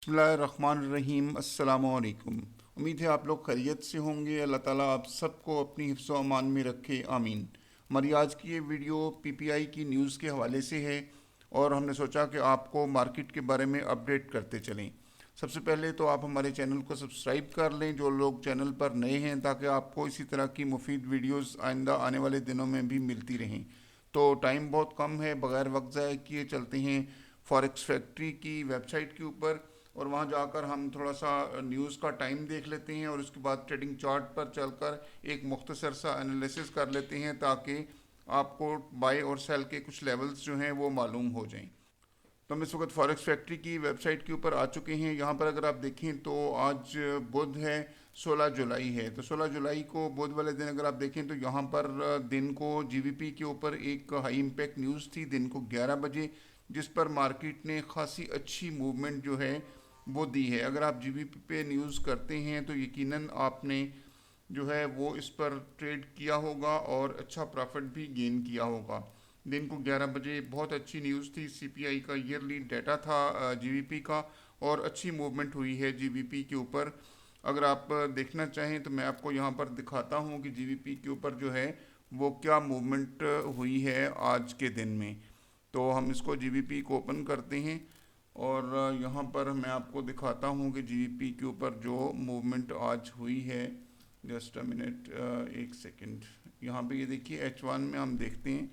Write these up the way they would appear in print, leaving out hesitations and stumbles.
बिस्मिल्लाहिर्रहमानिर्रहीम अस्सलामुअलैकुम। उम्मीद है आप लोग खैरियत से होंगे। अल्लाह ताला आप सबको अपनी हिफ्ज़ व अमान में रखे, आमीन। हमारी आज की ये वीडियो पीपीआई की न्यूज़ के हवाले से है और हमने सोचा कि आपको मार्केट के बारे में अपडेट करते चलें। सबसे पहले तो आप हमारे चैनल को सब्सक्राइब कर लें जो लोग चैनल पर नए हैं, ताकि आपको इसी तरह की मुफीद वीडियोस आइंदा आने वाले दिनों में भी मिलती रहें। तो टाइम बहुत कम है, बगैर वक्त ज़ाय किए चलते हैं फॉरेक्स फैक्ट्री की वेबसाइट के ऊपर और वहाँ जाकर हम थोड़ा सा न्यूज़ का टाइम देख लेते हैं और उसके बाद ट्रेडिंग चार्ट पर चलकर एक मुख्तसर सा एनालिसिस कर लेते हैं, ताकि आपको बाय और सेल के कुछ लेवल्स जो हैं वो मालूम हो जाएं। तो हम इस वक्त फॉरेक्स फैक्ट्री की वेबसाइट के ऊपर आ चुके हैं। यहाँ पर अगर आप देखें तो आज बुध है, 16 जुलाई है। तो 16 जुलाई को बुध वाले दिन अगर आप देखें तो यहाँ पर दिन को जीवीपी के ऊपर एक हाई इम्पैक्ट न्यूज़ थी दिन को 11 बजे, जिस पर मार्केट ने खासी अच्छी मूवमेंट जो है वो दी है। अगर आप जीवीपी पे न्यूज़ करते हैं तो यकीनन आपने जो है वो इस पर ट्रेड किया होगा और अच्छा प्रॉफिट भी गेन किया होगा। दिन को 11 बजे बहुत अच्छी न्यूज़ थी, सीपीआई का ईयरली डाटा था जीवीपी का, और अच्छी मूवमेंट हुई है जीवीपी के ऊपर। अगर आप देखना चाहें तो मैं आपको यहाँ पर दिखाता हूँ कि जीवीपी के ऊपर जो है वो क्या मूवमेंट हुई है आज के दिन में। तो हम इसको जीवीपी को ओपन करते हैं और यहाँ पर मैं आपको दिखाता हूँ कि जीवीपी के ऊपर जो मूवमेंट आज हुई है। जस्ट अ मिनट, एक सेकंड। यहाँ पे ये देखिए H1 में हम देखते हैं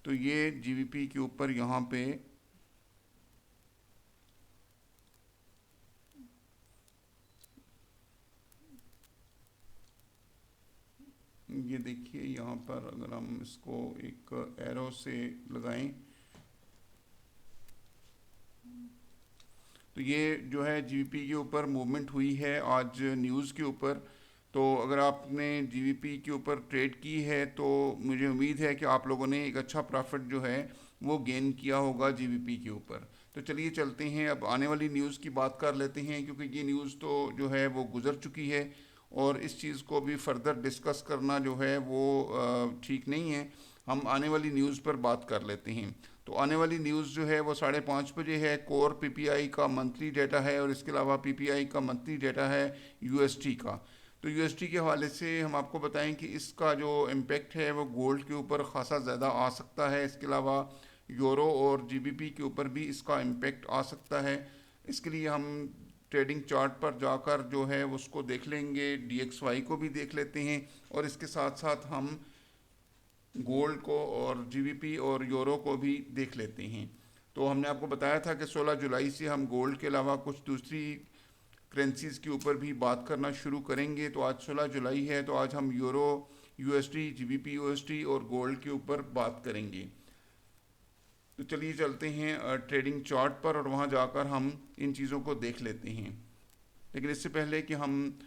तो ये जीवीपी के ऊपर यहाँ पे ये देखिए, यहाँ पर अगर हम इसको एक एरो से लगाएं तो ये जो है जीवीपी के ऊपर मूवमेंट हुई है आज न्यूज़ के ऊपर। तो अगर आपने जीवीपी के ऊपर ट्रेड की है तो मुझे उम्मीद है कि आप लोगों ने एक अच्छा प्रॉफिट जो है वो गेन किया होगा जीवीपी के ऊपर। तो चलिए चलते हैं, अब आने वाली न्यूज़ की बात कर लेते हैं, क्योंकि ये न्यूज़ तो जो है वो गुजर चुकी है और इस चीज़ को भी फर्दर डिस्कस करना जो है वो ठीक नहीं है। हम आने वाली न्यूज़ पर बात कर लेते हैं। तो आने वाली न्यूज़ जो है वो 5:30 बजे है। कोर पीपीआई का मंथली डेटा है और इसके अलावा पीपीआई का मंथली डेटा है यूएसटी का। तो यूएसटी के हवाले से हम आपको बताएं कि इसका जो इम्पेक्ट है वो गोल्ड के ऊपर खासा ज़्यादा आ सकता है। इसके अलावा यूरो और जीबीपी के ऊपर भी इसका इम्पेक्ट आ सकता है। इसके लिए हम ट्रेडिंग चार्ट पर जाकर जो है उसको देख लेंगे, डीएक्सवाई को भी देख लेते हैं और इसके साथ साथ हम गोल्ड को और जीबीपी और यूरो को भी देख लेते हैं। तो हमने आपको बताया था कि 16 जुलाई से हम गोल्ड के अलावा कुछ दूसरी करेंसीज के ऊपर भी बात करना शुरू करेंगे। तो आज 16 जुलाई है, तो आज हम यूरो यूएसडी, जीबीपी यूएसडी और गोल्ड के ऊपर बात करेंगे। तो चलिए चलते हैं ट्रेडिंग चार्ट पर और वहाँ जाकर हम इन चीज़ों को देख लेते हैं। लेकिन इससे पहले कि हम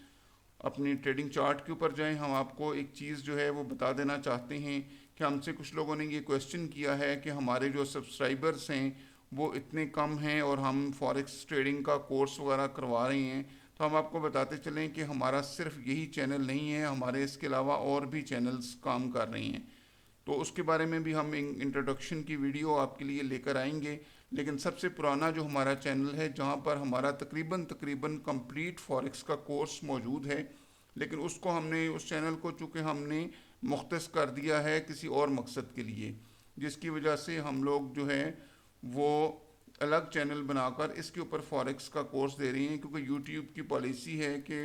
अपनी ट्रेडिंग चार्ट के ऊपर जाएं, हम आपको एक चीज़ जो है वो बता देना चाहते हैं कि हमसे कुछ लोगों ने ये क्वेश्चन किया है कि हमारे जो सब्सक्राइबर्स हैं वो इतने कम हैं और हम फॉरेक्स ट्रेडिंग का कोर्स वगैरह करवा रहे हैं। तो हम आपको बताते चलें कि हमारा सिर्फ यही चैनल नहीं है, हमारे इसके अलावा और भी चैनल्स काम कर रहे हैं। तो उसके बारे में भी हम इंट्रोडक्शन की वीडियो आपके लिए लेकर आएंगे। लेकिन सबसे पुराना जो हमारा चैनल है, जहाँ पर हमारा तकरीबन तकरीबन कंप्लीट फॉरेक्स का कोर्स मौजूद है, लेकिन उसको हमने उस चैनल को चूँकि हमने मुख्तस कर दिया है किसी और मकसद के लिए, जिसकी वजह से हम लोग जो है वो अलग चैनल बनाकर इसके ऊपर फॉरेक्स का कोर्स दे रहे हैं, क्योंकि यूट्यूब की पॉलिसी है कि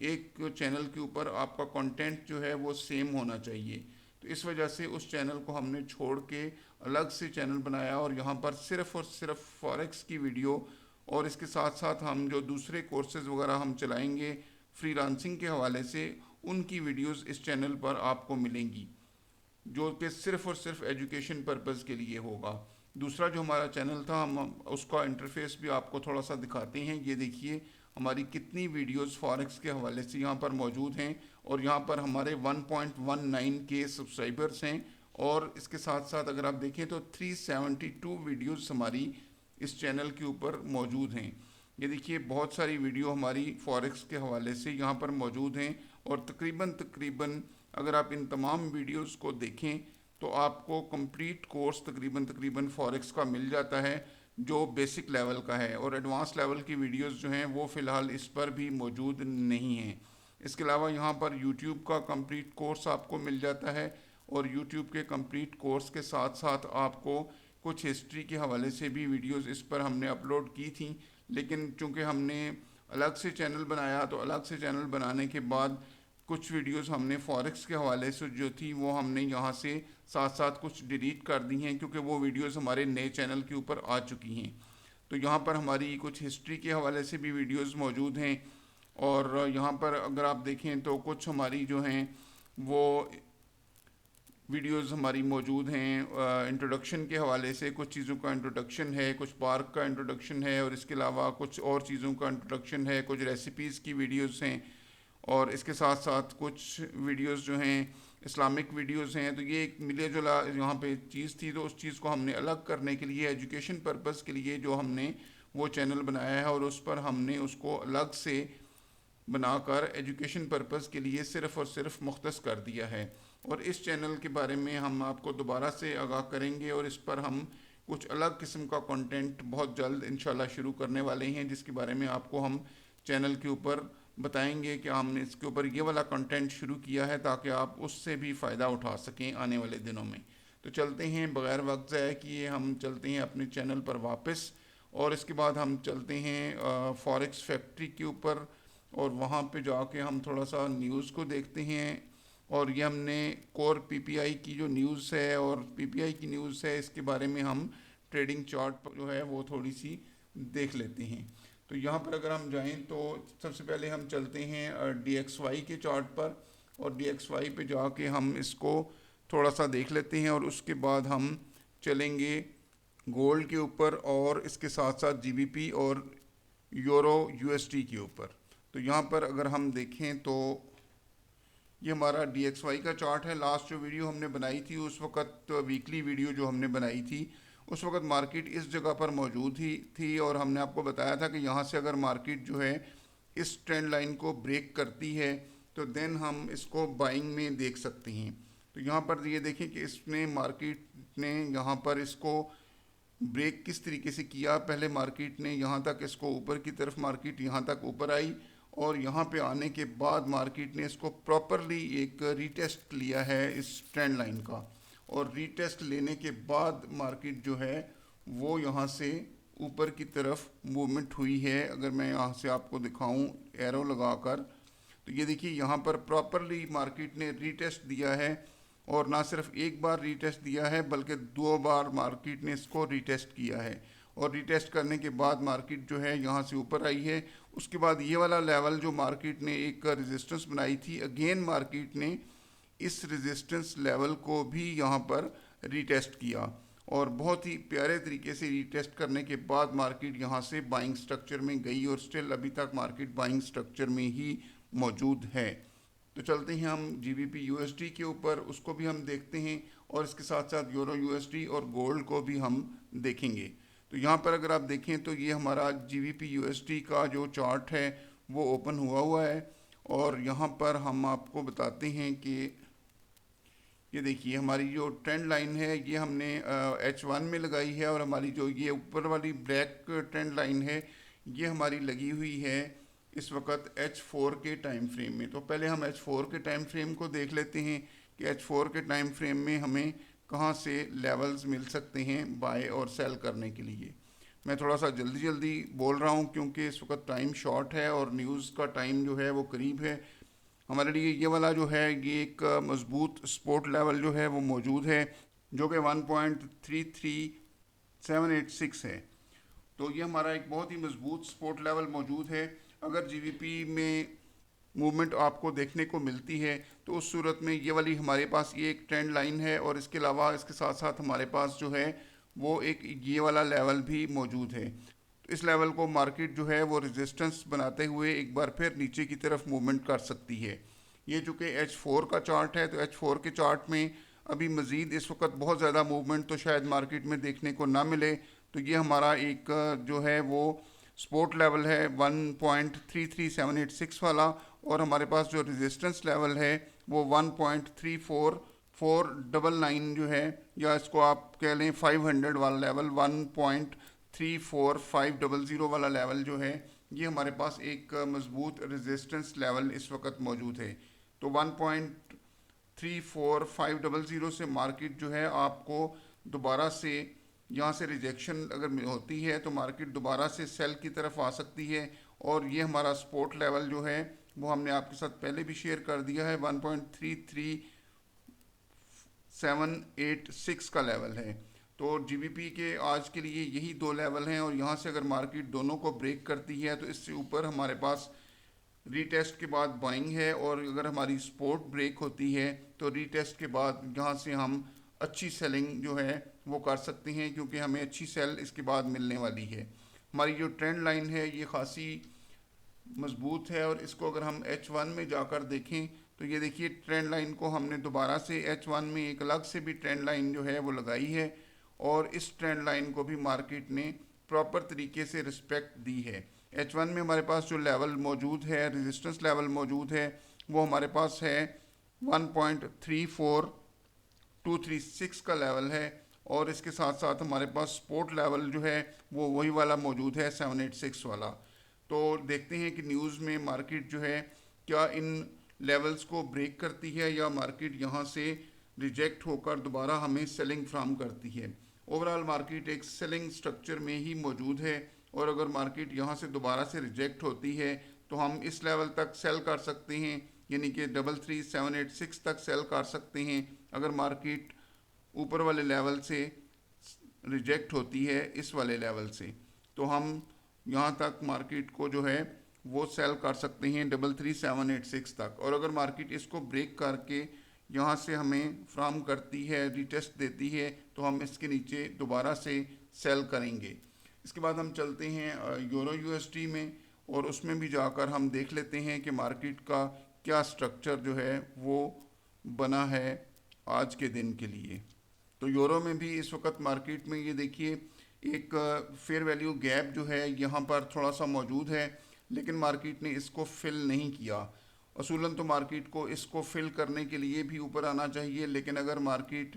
एक चैनल के ऊपर आपका कंटेंट जो है वो सेम होना चाहिए। तो इस वजह से उस चैनल को हमने छोड़ के अलग से चैनल बनाया और यहाँ पर सिर्फ़ और सिर्फ फॉरेक्स की वीडियो और इसके साथ साथ हम जो दूसरे कोर्सेज़ वगैरह हम चलाएंगे फ्रीलांसिंग के हवाले से, उनकी वीडियोस इस चैनल पर आपको मिलेंगी, जो कि सिर्फ़ और सिर्फ एजुकेशन पर्पज़ के लिए होगा। दूसरा जो हमारा चैनल था, हम उसका इंटरफेस भी आपको थोड़ा सा दिखाते हैं। ये देखिए हमारी कितनी वीडियोस फॉरेक्स के हवाले से यहाँ पर मौजूद हैं और यहाँ पर हमारे 1.19 के सब्सक्राइबर्स हैं। और इसके साथ साथ अगर आप देखें तो 372 वीडियोस हमारी इस चैनल के ऊपर मौजूद हैं। ये देखिए बहुत सारी वीडियो हमारी फॉरेक्स के हवाले से यहाँ पर मौजूद हैं और तकरीबन तकरीबन अगर आप इन तमाम वीडियोस को देखें तो आपको कंप्लीट कोर्स तकरीबन तकरीबन फॉरेक्स का मिल जाता है। जो बेसिक लेवल का है, और एडवांस लेवल की वीडियोस जो हैं वो फ़िलहाल इस पर भी मौजूद नहीं हैं। इसके अलावा यहाँ पर यूट्यूब का कंप्लीट कोर्स आपको मिल जाता है, और यूट्यूब के कंप्लीट कोर्स के साथ साथ आपको कुछ हिस्ट्री के हवाले से भी वीडियोस इस पर हमने अपलोड की थी। लेकिन चूंकि हमने अलग से चैनल बनाया, तो अलग से चैनल बनाने के बाद कुछ वीडियोस हमने फॉरेक्स के हवाले से जो थी वो हमने यहाँ से साथ साथ कुछ डिलीट कर दी हैं, क्योंकि वो वीडियोस हमारे नए चैनल के ऊपर आ चुकी हैं। तो यहाँ पर हमारी कुछ हिस्ट्री के हवाले से भी वीडियोस मौजूद हैं, और यहाँ पर अगर आप देखें तो कुछ हमारी जो हैं वो वीडियोस हमारी मौजूद हैं। इंट्रोडक्शन के हवाले से कुछ चीज़ों का इंट्रोडक्शन है, कुछ पार्क का इंट्रोडक्शन है, और इसके अलावा कुछ और चीज़ों का इंट्रोडक्शन है, कुछ रेसिपीज़ की वीडियोस हैं, और इसके साथ साथ कुछ वीडियोस जो हैं इस्लामिक वीडियोस हैं। तो ये एक मिले जुला यहाँ पे चीज़ थी, तो उस चीज़ को हमने अलग करने के लिए एजुकेशन पर्पज़ के लिए जो हमने वो चैनल बनाया है, और उस पर हमने उसको अलग से बनाकर एजुकेशन पर्पज़ के लिए सिर्फ़ और सिर्फ मुख्तस कर दिया है। और इस चैनल के बारे में हम आपको दोबारा से आगाह करेंगे, और इस पर हम कुछ अलग किस्म का कंटेंट बहुत जल्द इंशाल्लाह शुरू करने वाले हैं, जिसके बारे में आपको हम चैनल के ऊपर बताएंगे कि हमने इसके ऊपर ये वाला कंटेंट शुरू किया है, ताकि आप उससे भी फ़ायदा उठा सकें आने वाले दिनों में। तो चलते हैं बग़ैर वक्त ज़ाया किए, हम चलते हैं अपने चैनल पर वापस, और इसके बाद हम चलते हैं फॉरेक्स फैक्ट्री के ऊपर, और वहाँ पे जाके हम थोड़ा सा न्यूज़ को देखते हैं। और ये हमने कोर पीपीआई की जो न्यूज़ है और पीपीआई की न्यूज़ है, इसके बारे में हम ट्रेडिंग चार्ट जो है वो थोड़ी सी देख लेते हैं। तो यहाँ पर अगर हम जाएं तो सबसे पहले हम चलते हैं DXY के चार्ट पर, और DXY पे जाके हम इसको थोड़ा सा देख लेते हैं, और उसके बाद हम चलेंगे गोल्ड के ऊपर, और इसके साथ साथ जीबीपी और यूरो यूएसडी के ऊपर। तो यहाँ पर अगर हम देखें तो ये हमारा DXY का चार्ट है। लास्ट जो वीडियो हमने बनाई थी उस वक्त, वीकली वीडियो जो हमने बनाई थी, उस वक्त मार्केट इस जगह पर मौजूद ही थी, और हमने आपको बताया था कि यहाँ से अगर मार्केट जो है इस ट्रेंड लाइन को ब्रेक करती है तो देन हम इसको बाइंग में देख सकते हैं। तो यहाँ पर ये देखें कि इसने मार्केट ने यहाँ पर इसको ब्रेक किस तरीके से किया। पहले मार्केट ने यहाँ तक इसको ऊपर की तरफ, मार्केट यहाँ तक ऊपर आई, और यहाँ पे आने के बाद मार्केट ने इसको प्रॉपरली एक रीटेस्ट लिया है इस ट्रेंड लाइन का, और रीटेस्ट लेने के बाद मार्केट जो है वो यहाँ से ऊपर की तरफ मूवमेंट हुई है। अगर मैं यहाँ से आपको दिखाऊं एरो लगाकर, तो ये देखिए यहाँ पर प्रॉपरली मार्केट ने रीटेस्ट दिया है, और ना सिर्फ एक बार रीटेस्ट दिया है बल्कि 2 बार मार्केट ने इसको रीटेस्ट किया है, और रीटेस्ट करने के बाद मार्केट जो है यहाँ से ऊपर आई है। उसके बाद ये वाला लेवल जो मार्केट ने एक रेजिस्टेंस बनाई थी, अगेन मार्केट ने इस रेजिस्टेंस लेवल को भी यहाँ पर रीटेस्ट किया, और बहुत ही प्यारे तरीके से रीटेस्ट करने के बाद मार्केट यहाँ से बाइंग स्ट्रक्चर में गई, और स्टिल अभी तक मार्केट बाइंग स्ट्रक्चर में ही मौजूद है। तो चलते हैं हम जीबीपी यूएसडी के ऊपर, उसको भी हम देखते हैं, और इसके साथ साथ यूरो यूएसडी और गोल्ड को भी हम देखेंगे। तो यहाँ पर अगर आप देखें तो ये हमारा जीबीपी यूएसडी का जो चार्ट है वो ओपन हुआ है, और यहाँ पर हम आपको बताते हैं कि ये देखिए हमारी जो ट्रेंड लाइन है ये हमने H1 में लगाई है, और हमारी जो ये ऊपर वाली ब्लैक ट्रेंड लाइन है ये हमारी लगी हुई है इस वक्त H4 के टाइम फ्रेम में। तो पहले हम H4 के टाइम फ्रेम को देख लेते हैं कि H4 के टाइम फ्रेम में हमें कहाँ से लेवल्स मिल सकते हैं बाय और सेल करने के लिए। मैं थोड़ा सा जल्दी जल्दी बोल रहा हूँ क्योंकि इस वक्त टाइम शॉर्ट है, और न्यूज़ का टाइम जो है वो करीब है। हमारे लिए ये वाला जो है ये एक मजबूत सपोर्ट लेवल जो है वो मौजूद है, जो कि 1.33786 है। तो ये हमारा एक बहुत ही मजबूत सपोर्ट लेवल मौजूद है। अगर जीबीपी में मूवमेंट आपको देखने को मिलती है तो उस सूरत में ये वाली हमारे पास ये एक ट्रेंड लाइन है, और इसके अलावा इसके साथ साथ हमारे पास जो है वो एक ये वाला लेवल भी मौजूद है। तो इस लेवल को मार्केट जो है वो रेजिस्टेंस बनाते हुए एक बार फिर नीचे की तरफ मूवमेंट कर सकती है। ये चूँकि H4 का चार्ट है, तो H4 के चार्ट में अभी मज़ीद इस वक्त बहुत ज़्यादा मूवमेंट तो शायद मार्केट में देखने को ना मिले। तो ये हमारा एक जो है वो सपोर्ट लेवल है 1.33786 वाला, और हमारे पास जो रेजिस्टेंस लेवल है वो 1.34499 जो है, या इसको आप कह लें 500 वाला लेवल 1. 1.34500 वाला लेवल जो है, ये हमारे पास एक मजबूत रेजिस्टेंस लेवल इस वक्त मौजूद है। तो 1.34500 से मार्केट जो है आपको दोबारा से यहाँ से रिजेक्शन अगर होती है तो मार्केट दोबारा से सेल की तरफ आ सकती है। और ये हमारा सपोर्ट लेवल जो है वो हमने आपके साथ पहले भी शेयर कर दिया है, 1.33786 का लेवल है। तो जीबीपी के आज के लिए यही दो लेवल हैं, और यहाँ से अगर मार्केट दोनों को ब्रेक करती है तो इससे ऊपर हमारे पास रीटेस्ट के बाद बाइंग है। और अगर हमारी सपोर्ट ब्रेक होती है तो रीटेस्ट के बाद यहाँ से हम अच्छी सेलिंग जो है वो कर सकते हैं, क्योंकि हमें अच्छी सेल इसके बाद मिलने वाली है। हमारी जो ट्रेंड लाइन है ये खासी मजबूत है, और इसको अगर हम H1 में जाकर देखें तो ये देखिए ट्रेंड लाइन को हमने दोबारा से H1 में एक अलग से भी ट्रेंड लाइन जो है वो लगाई है, और इस ट्रेंड लाइन को भी मार्केट ने प्रॉपर तरीके से रिस्पेक्ट दी है। H1 में हमारे पास जो लेवल मौजूद है, रेजिस्टेंस लेवल मौजूद है, वो हमारे पास है 1.34236 का लेवल है, और इसके साथ साथ हमारे पास सपोर्ट लेवल जो है वो वही वाला मौजूद है 786 वाला। तो देखते हैं कि न्यूज़ में मार्केट जो है क्या इन लेवल्स को ब्रेक करती है, या मार्केट यहाँ से रिजेक्ट होकर दोबारा हमें सेलिंग फ्राहम करती है। ओवरऑल मार्केट एक सेलिंग स्ट्रक्चर में ही मौजूद है, और अगर मार्केट यहाँ से दोबारा से रिजेक्ट होती है तो हम इस लेवल तक सेल कर सकते हैं, यानी कि 33786 तक सेल कर सकते हैं। अगर मार्केट ऊपर वाले लेवल से रिजेक्ट होती है इस वाले लेवल से, तो हम यहाँ तक मार्केट को जो है वो सेल कर सकते हैं 33786 तक। और अगर मार्केट इसको ब्रेक करके यहाँ से हमें फ्राहम करती है, रीटेस्ट देती है, तो हम इसके नीचे दोबारा से सेल करेंगे। इसके बाद हम चलते हैं यूरो यूएसडी में, और उसमें भी जाकर हम देख लेते हैं कि मार्केट का क्या स्ट्रक्चर जो है वो बना है आज के दिन के लिए। तो यूरो में भी इस वक्त मार्केट में ये देखिए एक फेयर वैल्यू गैप जो है यहाँ पर थोड़ा सा मौजूद है, लेकिन मार्केट ने इसको फिल नहीं किया। असूलन तो मार्केट को इसको फिल करने के लिए भी ऊपर आना चाहिए, लेकिन अगर मार्केट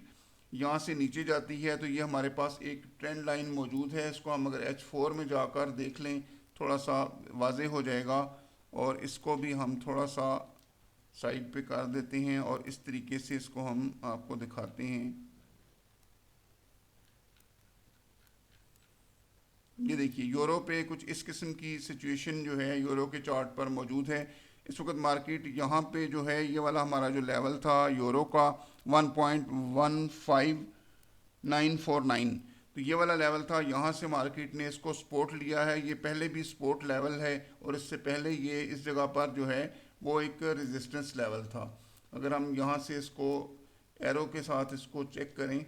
यहाँ से नीचे जाती है तो ये हमारे पास एक ट्रेंड लाइन मौजूद है। इसको हम अगर H4 में जाकर देख लें थोड़ा सा वाज़े हो जाएगा, और इसको भी हम थोड़ा सा साइड पे कर देते हैं, और इस तरीके से इसको हम आपको दिखाते हैं। ये देखिए यूरो पे कुछ इस किस्म की सिचुएशन जो है यूरो के चार्ट पर मौजूद है। इस वक्त मार्केट यहाँ पे जो है ये वाला हमारा जो लेवल था यूरो का 1.15949, तो ये वाला लेवल था। यहाँ से मार्केट ने इसको सपोर्ट लिया है, ये पहले भी सपोर्ट लेवल है, और इससे पहले ये इस जगह पर जो है वो एक रेजिस्टेंस लेवल था। अगर हम यहाँ से इसको एरो के साथ इसको चेक करें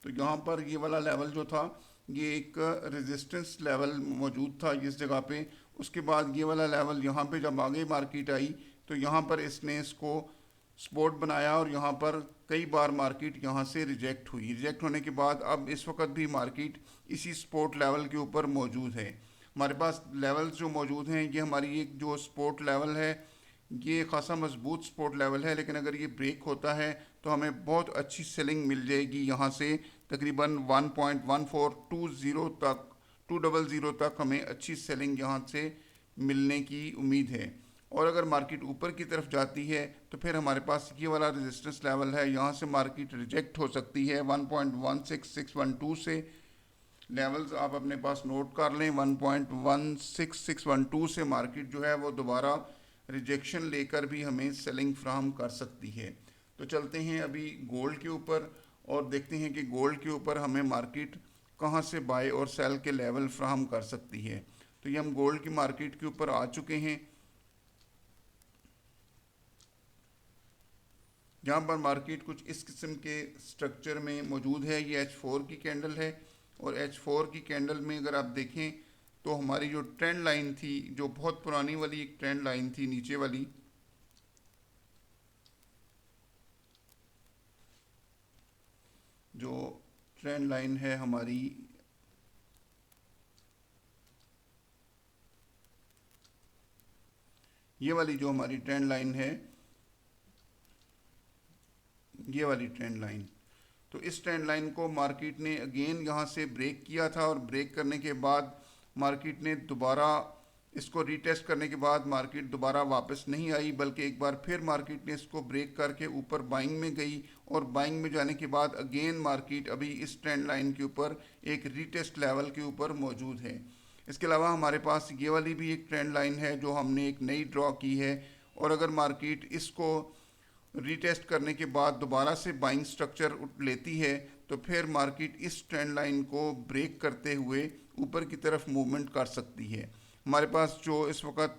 तो यहाँ पर ये वाला लेवल जो था ये एक रेजिस्टेंस लेवल मौजूद था इस जगह पे। उसके बाद ये वाला लेवल यहाँ पे जब आगे मार्केट आई तो यहाँ पर इसने इसको सपोर्ट बनाया, और यहाँ पर कई बार मार्केट यहाँ से रिजेक्ट हुई। रिजेक्ट होने के बाद अब इस वक्त भी मार्केट इसी सपोर्ट लेवल के ऊपर मौजूद है। हमारे पास लेवल्स जो मौजूद हैं ये हमारी एक जो सपोर्ट लेवल है ये खासा मजबूत सपोर्ट लेवल है, लेकिन अगर ये ब्रेक होता है तो हमें बहुत अच्छी सेलिंग मिल जाएगी। यहाँ से तकरीबन 1.1420 तक 200 तक हमें अच्छी सेलिंग यहाँ से मिलने की उम्मीद है। और अगर मार्केट ऊपर की तरफ जाती है तो फिर हमारे पास ये वाला रेजिस्टेंस लेवल है, यहाँ से मार्केट रिजेक्ट हो सकती है 1.16612 से। लेवल्स आप अपने पास नोट कर लें, 1.16612 से मार्केट जो है वो दोबारा रिजेक्शन लेकर भी हमें सेलिंग फ्राहम कर सकती है। तो चलते हैं अभी गोल्ड के ऊपर और देखते हैं कि गोल्ड के ऊपर हमें मार्केट कहां से बाय और सेल के लेवल फ्राहम कर सकती है। तो ये हम गोल्ड की मार्केट के ऊपर आ चुके हैं, जहाँ पर मार्केट कुछ इस किस्म के स्ट्रक्चर में मौजूद है। ये H4 की कैंडल है, और H4 की कैंडल में अगर आप देखें तो हमारी जो ट्रेंड लाइन थी, जो बहुत पुरानी वाली एक ट्रेंड लाइन थी नीचे वाली, जो ट्रेंड लाइन है हमारी ये वाली जो हमारी ट्रेंड लाइन है ये वाली ट्रेंड लाइन। तो इस ट्रेंड लाइन को मार्केट ने अगेन यहाँ से ब्रेक किया था और ब्रेक करने के बाद मार्केट ने दोबारा इसको रीटेस्ट करने के बाद मार्केट दोबारा वापस नहीं आई, बल्कि एक बार फिर मार्केट ने इसको ब्रेक करके ऊपर बाइंग में गई और बाइंग में जाने के बाद अगेन मार्केट अभी इस ट्रेंड लाइन के ऊपर एक रीटेस्ट लेवल के ऊपर मौजूद है। इसके अलावा हमारे पास ये वाली भी एक ट्रेंड लाइन है जो हमने एक नई ड्रॉ की है, और अगर मार्केट इसको रीटेस्ट करने के बाद दोबारा से बाइंग स्ट्रक्चर लेती है तो फिर मार्केट इस ट्रेंड लाइन को ब्रेक करते हुए ऊपर की तरफ मूवमेंट कर सकती है। हमारे पास जो इस वक्त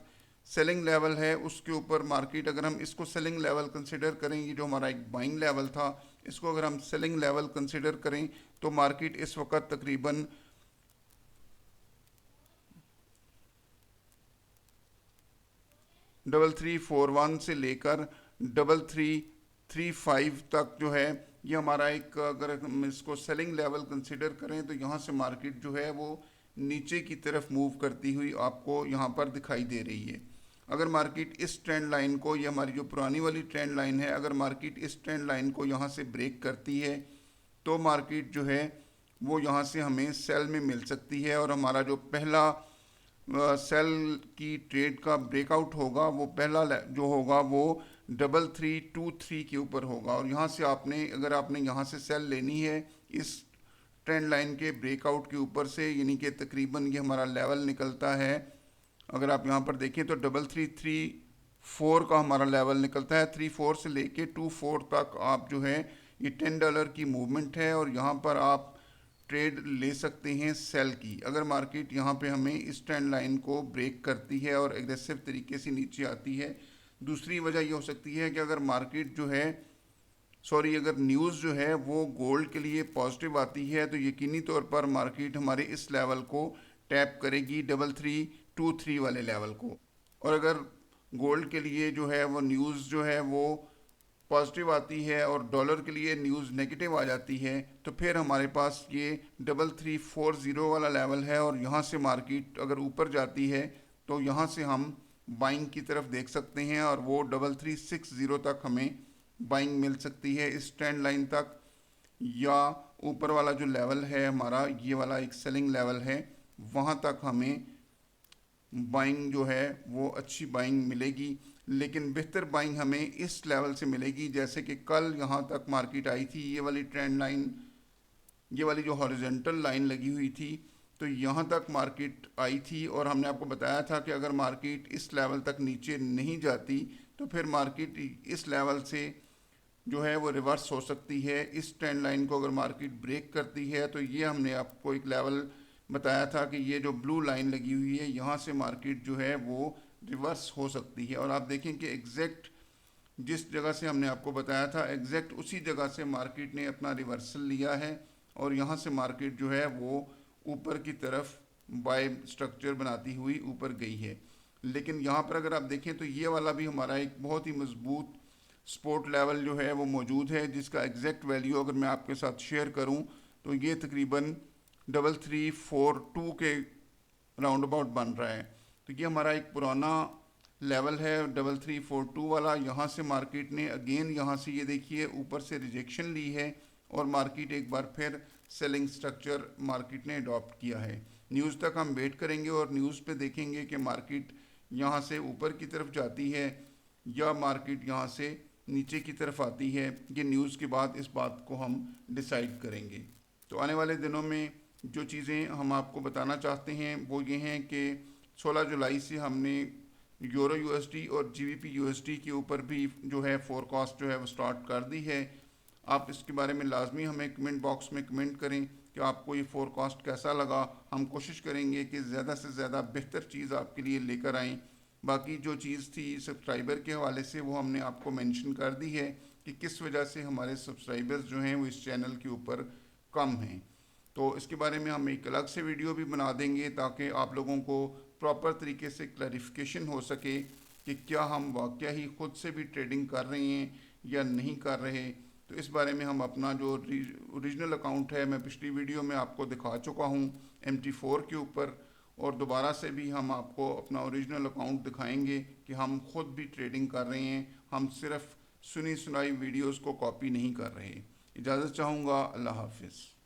सेलिंग लेवल है उसके ऊपर मार्केट, अगर हम इसको सेलिंग लेवल कंसिडर करें, ये जो हमारा एक बाइंग लेवल था इसको अगर हम सेलिंग लेवल कंसिडर करें तो मार्केट इस वक्त तकरीबन 3341 से लेकर 3335 तक जो है ये हमारा एक, अगर हम इसको सेलिंग लेवल कंसिडर करें तो यहाँ से मार्केट जो है वो नीचे की तरफ मूव करती हुई आपको यहाँ पर दिखाई दे रही है। अगर मार्केट इस ट्रेंड लाइन को, ये हमारी जो पुरानी वाली ट्रेंड लाइन है, अगर मार्केट इस ट्रेंड लाइन को यहाँ से ब्रेक करती है तो मार्केट जो है वो यहाँ से हमें सेल में मिल सकती है, और हमारा जो पहला सेल की ट्रेड का ब्रेकआउट होगा वो पहला जो होगा वो 3323 के ऊपर होगा। और यहाँ से आपने, अगर आपने यहाँ से सेल लेनी है इस ट्रेंड लाइन के ब्रेकआउट के ऊपर से, यानी कि तकरीबन ये हमारा लेवल निकलता है, अगर आप यहाँ पर देखें तो 3334 का हमारा लेवल निकलता है। 34 से लेके 24 तक आप जो है ये $10 की मूवमेंट है, और यहाँ पर आप ट्रेड ले सकते हैं सेल की। अगर मार्केट यहाँ पे हमें इस ट्रेंड लाइन को ब्रेक करती है और एग्रेसिव तरीके से नीचे आती है। दूसरी वजह ये हो सकती है कि अगर मार्केट जो है, अगर न्यूज़ जो है वो गोल्ड के लिए पॉजिटिव आती है तो यकीनी तौर पर मार्केट हमारे इस लेवल को टैप करेगी, 3323 वाले लेवल को। और अगर गोल्ड के लिए जो है वो न्यूज़ जो है वो पॉजिटिव आती है और डॉलर के लिए न्यूज़ नेगेटिव आ जाती है तो फिर हमारे पास ये 3340 वाला लेवल है, और यहाँ से मार्केट अगर ऊपर जाती है तो यहाँ से हम बाइंग की तरफ देख सकते हैं, और वो 3360 तक हमें बाइंग मिल सकती है इस ट्रेंड लाइन तक। या ऊपर वाला जो लेवल है हमारा, ये वाला एक सेलिंग लेवल है, वहाँ तक हमें बाइंग जो है वो अच्छी बाइंग मिलेगी। लेकिन बेहतर बाइंग हमें इस लेवल से मिलेगी, जैसे कि कल यहाँ तक मार्केट आई थी, ये वाली ट्रेंड लाइन, ये वाली जो हॉरिजॉन्टल लाइन लगी हुई थी, तो यहाँ तक मार्केट आई थी, और हमने आपको बताया था कि अगर मार्केट इस लेवल तक नीचे नहीं जाती तो फिर मार्केट इस लेवल से जो है वो रिवर्स हो सकती है। इस ट्रेंड लाइन को अगर मार्केट ब्रेक करती है तो ये हमने आपको एक लेवल बताया था कि ये जो ब्लू लाइन लगी हुई है यहाँ से मार्केट जो है वो रिवर्स हो सकती है। और आप देखें कि एग्जैक्ट जिस जगह से हमने आपको बताया था एग्जैक्ट उसी जगह से मार्केट ने अपना रिवर्सल लिया है, और यहाँ से मार्केट जो है वो ऊपर की तरफ बाय स्ट्रक्चर बनाती हुई ऊपर गई है। लेकिन यहाँ पर अगर आप देखें तो ये वाला भी हमारा एक बहुत ही मजबूत सपोर्ट लेवल जो है वो मौजूद है, जिसका एग्जैक्ट वैल्यू अगर मैं आपके साथ शेयर करूँ तो ये तकरीबन 3342 के राउंड अबाउट बन रहा है। तो ये हमारा एक पुराना लेवल है 3342 वाला। यहाँ से मार्केट ने अगेन यहाँ से ये देखिए ऊपर से रिजेक्शन ली है, और मार्केट एक बार फिर सेलिंग स्ट्रक्चर मार्केट ने अडॉप्ट किया है। न्यूज़ तक हम वेट करेंगे और न्यूज़ पे देखेंगे कि मार्केट यहाँ से ऊपर की तरफ जाती है या मार्केट यहाँ से नीचे की तरफ आती है। ये न्यूज़ के बाद इस बात को हम डिसाइड करेंगे। तो आने वाले दिनों में जो चीज़ें हम आपको बताना चाहते हैं वो ये हैं कि 16 जुलाई से हमने यूरो यूएसडी और जीबीपी यूएसडी के ऊपर भी जो है फोरकास्ट जो है वो स्टार्ट कर दी है। आप इसके बारे में लाजमी हमें कमेंट बॉक्स में कमेंट करें कि आपको ये फोरकास्ट कैसा लगा। हम कोशिश करेंगे कि ज़्यादा से ज़्यादा बेहतर चीज़ आपके लिए लेकर आएँ। बाकी जो चीज़ थी सब्सक्राइबर के हवाले से वो हमने आपको मेंशन कर दी है कि किस वजह से हमारे सब्सक्राइबर्स जो हैं वो इस चैनल के ऊपर कम हैं। तो इसके बारे में हम एक अलग से वीडियो भी बना देंगे ताकि आप लोगों को प्रॉपर तरीके से क्लैरिफिकेशन हो सके कि क्या हम वाकया ही ख़ुद से भी ट्रेडिंग कर रहे हैं या नहीं कर रहे। तो इस बारे में हम अपना जो ओरिजिनल अकाउंट है मैं पिछली वीडियो में आपको दिखा चुका हूँ MT4 के ऊपर, और दोबारा से भी हम आपको अपना ओरिजिनल अकाउंट दिखाएंगे कि हम खुद भी ट्रेडिंग कर रहे हैं। हम सिर्फ सुनी सुनाई वीडियोस को कॉपी नहीं कर रहे। इजाज़त चाहूँगा। अल्लाह हाफिज़।